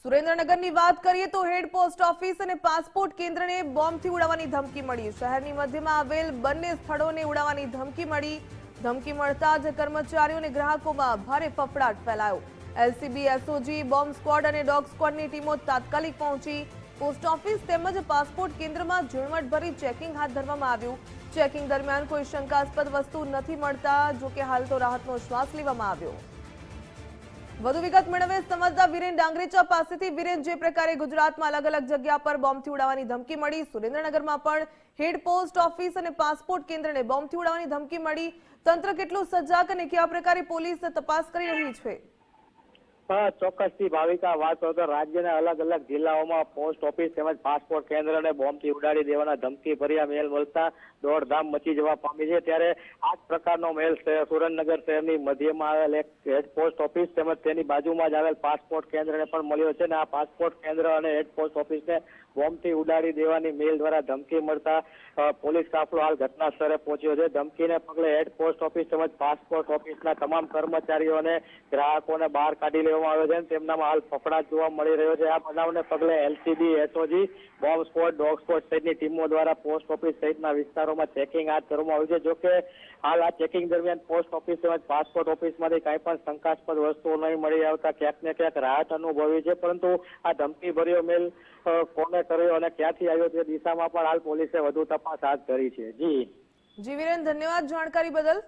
સુરેન્દ્રનગરની વાત કરીએ તો હેડ પોસ્ટ ઓફિસ અને પાસપોર્ટ કેન્દ્રને બોમ્બથી ઉડાવવાની ધમકી મળી। શહેરની મધ્યમાં આવેલ બંને સ્થળોને ઉડાવવાની ધમકી મળી। ધમકી મળતા જ કર્મચારીઓ અને ગ્રાહકોમાં ભારે ફફડાટ ફેલાયો। એલસીબી, એસઓજી, બોમ્બ સ્ક્વોડ અને ડોગ સ્ક્વોડની ટીમો તાત્કાલિક પહોંચી। પોસ્ટ ઓફિસ તેમજ પાસપોર્ટ કેન્દ્રમાં ઝીણવટભરી ચેકિંગ હાથ ધરવામાં આવ્યું। ચેકિંગ દરમિયાન કોઈ શંકાસ્પદ વસ્તુ નથી મળતા, જો કે હાલ તો રાહતનો શ્વાસ લેવામાં આવ્યો। વધુ વિગત મેળવે સમજદાર વિરેન ડાંગરેચા પાસેથી। વિરેન, જે પ્રકારે ગુજરાતમાં અલગ અલગ જગ્યા પર બોમ્બથી ઉડાવવાની ધમકી મળી, સુરેન્દ્રનગરમાં પણ હેડ પોસ્ટ ઓફિસ અને પાસપોર્ટ કેન્દ્રને બોમ્બથી ઉડાવવાની ધમકી મળી। તંત્ર કેટલું સજાગ અને કયા પ્રકારે પોલીસ તપાસ કરી રહી છે? ચોક્કસથી ભાવિકા, વાત કરો તો રાજ્યના અલગ અલગ જિલ્લાઓમાં પોસ્ટ ઓફિસ તેમજ પાસપોર્ટ કેન્દ્રને બોમ્બથી ઉડાડી દેવાના ધમકી ભર્યા મેલ મળતા દોડધામ મચી જવા પામી છે। ત્યારે આ જ પ્રકારનો મેલ સુરેન્દ્રનગર શહેરની મધ્યમાં આવેલ એક હેડ પોસ્ટ ઓફિસ તેમજ તેની બાજુમાં જ આવેલ પાસપોર્ટ કેન્દ્રને પણ મળ્યો છે। અને આ પાસપોર્ટ કેન્દ્ર અને હેડ પોસ્ટ ઓફિસને બોમ્બથી ઉડાડી દેવાની મેલ દ્વારા ધમકી મળતા પોલીસ કાફલો હાલ ઘટના સ્થળે પહોંચ્યો છે। ધમકીને પગલે હેડ પોસ્ટ ઓફિસ તેમજ પાસપોર્ટ ઓફિસના તમામ કર્મચારીઓ અને ગ્રાહકોને બહાર કાઢી લેવામાં આવ્યો છે। તેમનામાં હાલ ફફડાટ જોવા મળી રહ્યો છે। આ બનાવને પગલે LCB, SOG, bomb squad, dog squad સહિતની ટીમો દ્વારા પોસ્ટ ઓફિસ સહિતના વિસ્તારોમાં ચેકિંગ હાથ ધરવામાં આવ્યું છે। જોકે હાલ આ ચેકિંગ દરમિયાન પોસ્ટ ઓફિસ તેમજ પાસપોર્ટ ઓફિસમાંથી કંઈ પણ શંકાસ્પદ વસ્તુઓ નહીં મળી આવતા ક્યાંક ને ક્યાંક રાહત અનુભવી છે। પરંતુ આ ધમકી ભર્યો મેલ કોને કર્યો અને ક્યાંથી આવ્યો તે દિશામાં પણ હાલ પોલીસે વધુ તપાસ હાથ ધરી છે। જી વિરેન, ધન્યવાદ જાણકારી બદલ।